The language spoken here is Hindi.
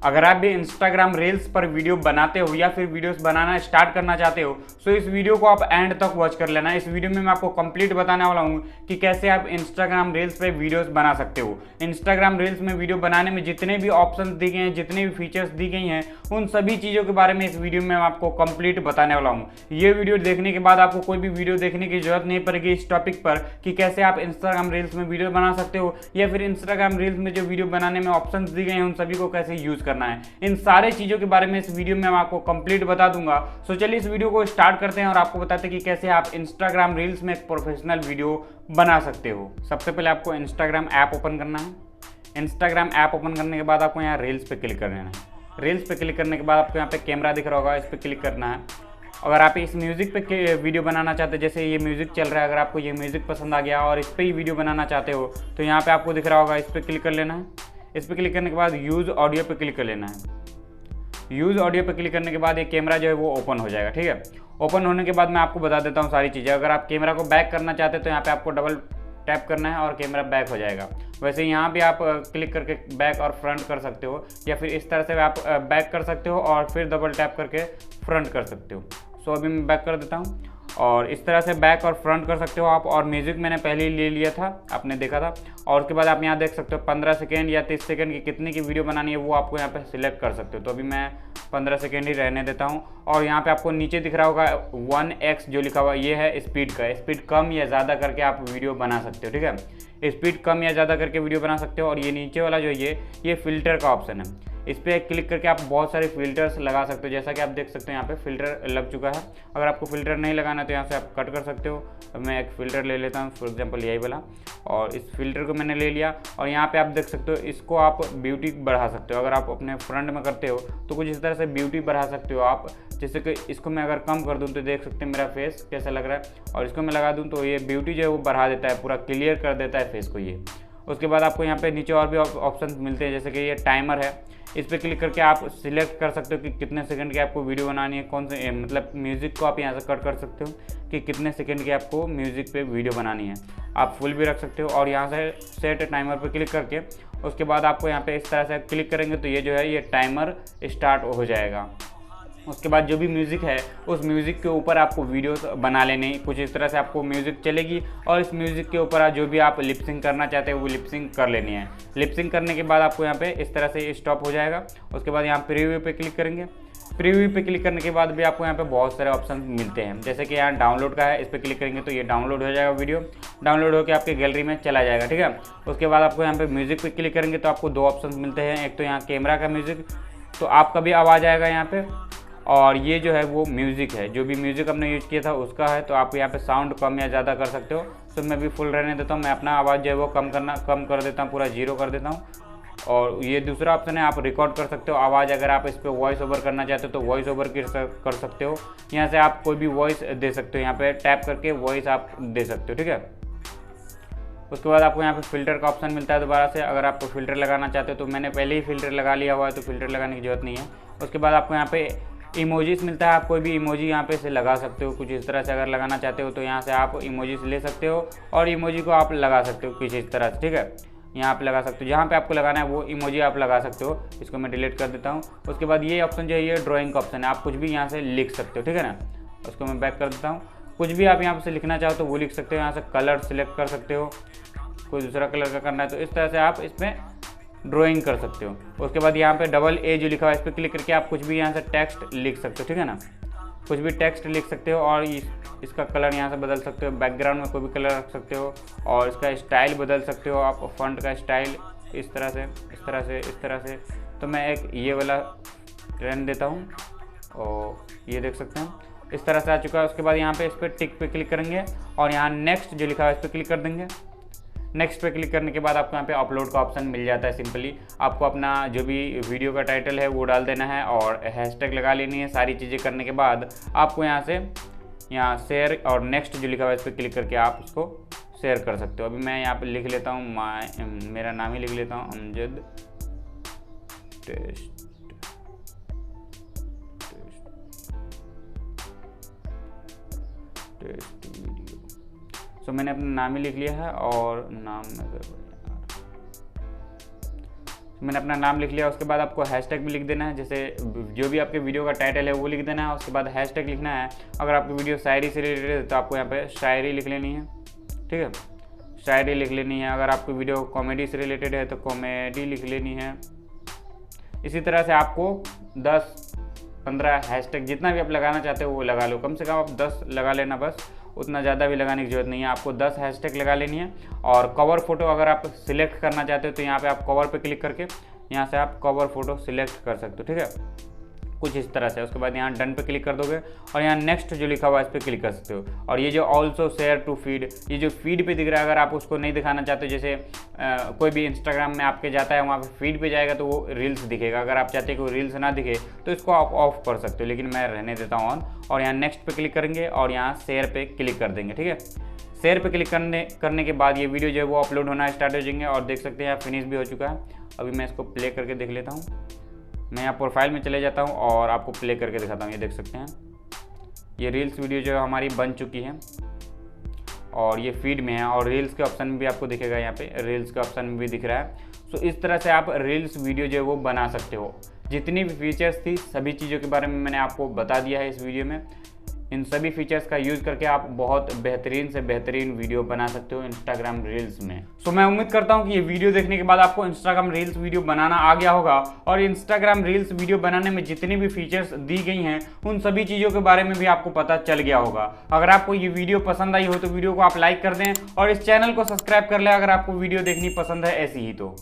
अगर आप भी इंस्टाग्राम रील्स पर वीडियो बनाते हो या फिर वीडियोस बनाना स्टार्ट करना चाहते हो तो इस वीडियो को आप एंड तक वॉच कर लेना। इस वीडियो में मैं आपको कंप्लीट बताने वाला हूँ कि कैसे आप इंस्टाग्राम रील्स पे वीडियोस बना सकते हो। इंस्टाग्राम रील्स में वीडियो बनाने में जितने भी ऑप्शन दी गए हैं, जितने भी फीचर्स दी गई हैं, उन सभी चीज़ों के बारे में इस वीडियो में मैं आपको कंप्लीट बताने वाला हूँ। ये वीडियो देखने के बाद आपको कोई भी वीडियो देखने की जरूरत नहीं पड़ेगी इस टॉपिक पर कि कैसे आप इंस्टाग्राम रील्स में वीडियो बना सकते हो या फिर इंस्टाग्राम रील्स में जो वीडियो बनाने में ऑप्शंस दी गए हैं उन सभी को कैसे यूज करना है। इन सारे चीज़ों के बारे में इस वीडियो में मैं आपको कंप्लीट बता दूंगा। सो चलिए इस वीडियो को स्टार्ट करते हैं और आपको बताते हैं कि कैसे आप इंस्टाग्राम रील्स में एक प्रोफेशनल वीडियो बना सकते हो। सबसे पहले आपको इंस्टाग्राम ऐप ओपन करना है। इंस्टाग्राम ऐप ओपन करने के बाद आपको यहाँ रील्स पे क्लिक कर देना है। रील्स पे क्लिक करने के बाद आपको यहाँ पे कैमरा दिख रहा होगा, इस पर क्लिक करना है। अगर आप इस म्यूज़िक पे वीडियो बनाना चाहते हैं, जैसे ये म्यूज़िक चल रहा है, अगर आपको ये म्यूज़िक पसंद आ गया और इस पर ही वीडियो बनाना चाहते हो तो यहाँ पे आपको दिख रहा होगा, इस पर क्लिक कर लेना है। इस पर क्लिक करने के बाद यूज़ ऑडियो पे क्लिक कर लेना है। यूज़ ऑडियो पे क्लिक करने के बाद ये कैमरा जो है वो ओपन हो जाएगा। ठीक है, ओपन होने के बाद मैं आपको बता देता हूँ सारी चीज़ें। अगर आप कैमरा को बैक करना चाहते हैं तो यहाँ पे आपको डबल टैप करना है और कैमरा बैक हो जाएगा। वैसे यहाँ भी आप क्लिक करके बैक और फ्रंट कर सकते हो या फिर इस तरह से आप बैक कर सकते हो और फिर डबल टैप करके फ्रंट कर सकते हो। सो अभी मैं बैक कर देता हूँ और इस तरह से बैक और फ्रंट कर सकते हो आप। और म्यूज़िक मैंने पहले ही ले लिया था, आपने देखा था। और उसके बाद आप यहाँ देख सकते हो 15 सेकेंड या 30 सेकेंड की कितने की वीडियो बनानी है वो आपको यहाँ पे सिलेक्ट कर सकते हो। तो अभी मैं 15 सेकेंड ही रहने देता हूँ। और यहाँ पे आपको नीचे दिख रहा होगा 1x जो लिखा हुआ, ये है स्पीड का। स्पीड कम या ज़्यादा करके आप वीडियो बना सकते हो। ठीक है, स्पीड कम या ज़्यादा करके वीडियो बना सकते हो। और ये नीचे वाला जो ये फिल्टर का ऑप्शन है, इस पर क्लिक करके आप बहुत सारे फिल्टर्स लगा सकते हो। जैसा कि आप देख सकते हो यहाँ पे फिल्टर लग चुका है। अगर आपको फिल्टर नहीं लगाना है तो यहाँ से आप कट कर सकते हो। मैं एक फ़िल्टर ले लेता हूँ, फॉर एग्जांपल यही वाला, और इस फिल्टर को मैंने ले लिया। और यहाँ पे आप देख सकते हो, इसको आप ब्यूटी बढ़ा सकते हो। अगर आप अपने फ्रंट में करते हो तो कुछ इस तरह से ब्यूटी बढ़ा सकते हो आप। जैसे कि इसको मैं अगर कम कर दूँ तो देख सकते हैं मेरा फेस कैसा लग रहा है, और इसको मैं लगा दूँ तो ये ब्यूटी जो है वो बढ़ा देता है, पूरा क्लियर कर देता है फेस को ये। उसके बाद आपको यहाँ पे नीचे और भी ऑप्शन मिलते हैं, जैसे कि ये टाइमर है। इस पर क्लिक करके आप सिलेक्ट कर सकते हो कि कितने सेकंड की आपको वीडियो बनानी है, कौन से मतलब म्यूज़िक को आप यहाँ से कट कर सकते हो कि कितने सेकंड की आपको म्यूज़िक पे वीडियो बनानी है। आप फुल भी रख सकते हो। और यहाँ से सेट टाइमर पर क्लिक करके उसके बाद आपको यहाँ पे इस तरह से क्लिक करेंगे तो ये जो है ये टाइमर स्टार्ट हो जाएगा। उसके बाद जो भी म्यूज़िक है उस म्यूज़िक के ऊपर आपको वीडियोस बना लेने, कुछ इस तरह से आपको म्यूज़िक चलेगी और इस म्यूज़िक के ऊपर जो भी आप लिपसिंग करना चाहते हो वो लिपसिंग कर लेनी है। लिपसिंग करने के बाद आपको यहाँ पे इस तरह से स्टॉप हो जाएगा। उसके बाद यहाँ प्रीव्यू पे क्लिक करेंगे। प्रीव्यू पे क्लिक करने के बाद भी आपको यहाँ पे बहुत सारे ऑप्शन मिलते हैं, जैसे कि यहाँ डाउनलोड का है, इस पर क्लिक करेंगे तो ये डाउनलोड हो जाएगा, वीडियो डाउनलोड होकर आपके गैलरी में चला जाएगा। ठीक है, उसके बाद आपको यहाँ पे म्यूज़िक पे क्लिक करेंगे तो आपको दो ऑप्शन मिलते हैं। एक तो यहाँ कैमरा का म्यूज़िक, तो आपका भी आवाज़ आएगा यहाँ पे, और ये जो है वो म्यूज़िक है, जो भी म्यूज़िक आपने यूज़ किया था उसका है। तो आप यहाँ पे साउंड कम या ज़्यादा कर सकते हो। तो मैं भी फुल रहने देता हूँ। मैं अपना आवाज़ जो है वो कम कर देता हूँ, पूरा 0 कर देता हूँ। और ये दूसरा ऑप्शन है, आप रिकॉर्ड कर सकते हो आवाज़। अगर आप इस पर वॉइस ओवर करना चाहते हो तो वॉइस ओवर कर सकते हो। यहाँ से आप कोई भी वॉइस दे सकते हो, यहाँ पर टैप करके वॉइस आप दे सकते हो। ठीक है, उसके बाद आपको यहाँ पे फ़िल्टर का ऑप्शन मिलता है दोबारा से। अगर आपको फ़िल्टर लगाना चाहते हो तो मैंने पहले ही फ़िल्टर लगा लिया हुआ है तो फ़िल्टर लगाने की ज़रूरत नहीं है। उसके बाद आपको यहाँ पे इमोजीज मिलता है, आप कोई भी इमोजी यहाँ पे से लगा सकते हो। कुछ इस तरह से अगर लगाना चाहते हो तो यहाँ से आप इमोजीज ले सकते हो और इमोजी को आप लगा सकते हो कुछ इस तरह से। ठीक है, यहाँ आप लगा सकते हो, जहाँ पे आपको लगाना है वो इमोजी आप लगा सकते हो। इसको मैं डिलीट कर देता हूँ। उसके बाद ये ऑप्शन जो है ये ड्राइंग का ऑप्शन है, आप कुछ भी यहाँ से लिख सकते हो। ठीक है ना, उसको मैं बैक कर देता हूँ। कुछ भी आप यहाँ से लिखना चाहो तो वो लिख सकते हो। यहाँ से कलर सिलेक्ट कर सकते हो, कोई दूसरा कलर का करना है तो इस तरह से आप इसमें ड्राइंग कर सकते हो। उसके बाद यहाँ पे डबल ए जो लिखा हुआ है इस पर क्लिक करके आप कुछ भी यहाँ से टेक्स्ट लिख सकते हो। ठीक है ना, कुछ भी टेक्स्ट लिख सकते हो और इसका कलर यहाँ से बदल सकते हो। बैकग्राउंड में कोई भी कलर रख सकते हो और इसका स्टाइल बदल सकते हो आप, फॉन्ट का स्टाइल इस तरह से, इस तरह से, इस तरह से। तो मैं एक ये वाला रहने देता हूँ और ये देख सकते हैं इस तरह से आ चुका है। उसके बाद यहाँ पे इस पर टिक पे क्लिक करेंगे और यहाँ नेक्स्ट जो लिखा हुआ है इस पर क्लिक कर देंगे। नेक्स्ट पे क्लिक करने के बाद आपको यहाँ पे अपलोड का ऑप्शन मिल जाता है। सिंपली आपको अपना जो भी वीडियो का टाइटल है वो डाल देना है और हैशटैग लगा लेनी है। सारी चीज़ें करने के बाद आपको यहाँ से यहाँ शेयर और नेक्स्ट जो लिखा हुआ है इस पर क्लिक करके आप उसको शेयर कर सकते हो। अभी मैं यहाँ पे लिख लेता हूँ, मेरा नाम ही लिख लेता हूँ, अमजद टेस्ट वीडियो। सो मैंने अपना नाम ही लिख लिया है और नाम में मैंने अपना नाम लिख लिया। उसके बाद आपको हैशटैग भी लिख देना है, जैसे जो भी आपके वीडियो का टाइटल है वो लिख देना है। उसके बाद हैशटैग लिखना है। अगर आपकी वीडियो शायरी से रिलेटेड है तो आपको यहाँ पे शायरी लिख लेनी है, ठीक है, शायरी लिख लेनी है। अगर आपकी वीडियो कॉमेडी से रिलेटेड है तो कॉमेडी लिख लेनी है। इसी तरह से आपको 10-15 हैशटैग जितना भी आप लगाना चाहते हो वो लगा लो। कम से कम आप 10 लगा लेना, बस उतना ज़्यादा भी लगाने की जरूरत नहीं है। आपको 10 हैशटैग लगा लेनी है। और कवर फोटो अगर आप सिलेक्ट करना चाहते हो तो यहाँ पे आप कवर पे क्लिक करके यहाँ से आप कवर फोटो सिलेक्ट कर सकते हो, ठीक है, कुछ इस तरह से। उसके बाद यहाँ डन पे क्लिक कर दोगे और यहाँ नेक्स्ट जो लिखा हुआ है इस पर क्लिक कर सकते हो। और ये जो ऑल्सो शेयर टू फीड, ये जो फीड पे दिख रहा है, अगर आप उसको नहीं दिखाना चाहते, जैसे कोई भी इंस्टाग्राम में आपके जाता है वहाँ पे फीड पे जाएगा तो वो रील्स दिखेगा। अगर आप चाहते हो कि रील्स ना दिखे तो इसको आप ऑफ कर सकते हो, लेकिन मैं रहने देता हूँ ऑन। और यहाँ नेक्स्ट पे क्लिक करेंगे और यहाँ शेयर पे क्लिक कर देंगे, ठीक है। शेयर पे क्लिक करने के बाद ये वीडियो जो है वो अपलोड होना स्टार्ट हो जाएंगे। और देख सकते हैं यहाँ फिनिश भी हो चुका है। अभी मैं इसको प्ले करके देख लेता हूँ। मैं यहाँ प्रोफाइल में चले जाता हूँ और आपको प्ले करके दिखाता हूँ। ये देख सकते हैं ये रील्स वीडियो जो है हमारी बन चुकी है और ये फीड में है। और रील्स के ऑप्शन में भी आपको दिखेगा, यहाँ पे रील्स के ऑप्शन में भी दिख रहा है। सो इस तरह से आप रील्स वीडियो जो है वो बना सकते हो। जितनी भी फीचर्स थी सभी चीज़ों के बारे में मैंने आपको बता दिया है इस वीडियो में। इन सभी फीचर्स का यूज़ करके आप बहुत बेहतरीन से बेहतरीन वीडियो बना सकते हो इंस्टाग्राम रील्स में। सो मैं उम्मीद करता हूँ कि ये वीडियो देखने के बाद आपको इंस्टाग्राम रील्स वीडियो बनाना आ गया होगा। और इंस्टाग्राम रील्स वीडियो बनाने में जितनी भी फीचर्स दी गई हैं उन सभी चीज़ों के बारे में भी आपको पता चल गया होगा। अगर आपको ये वीडियो पसंद आई हो तो वीडियो को आप लाइक कर दें और इस चैनल को सब्सक्राइब कर लें अगर आपको वीडियो देखनी पसंद है ऐसी ही तो।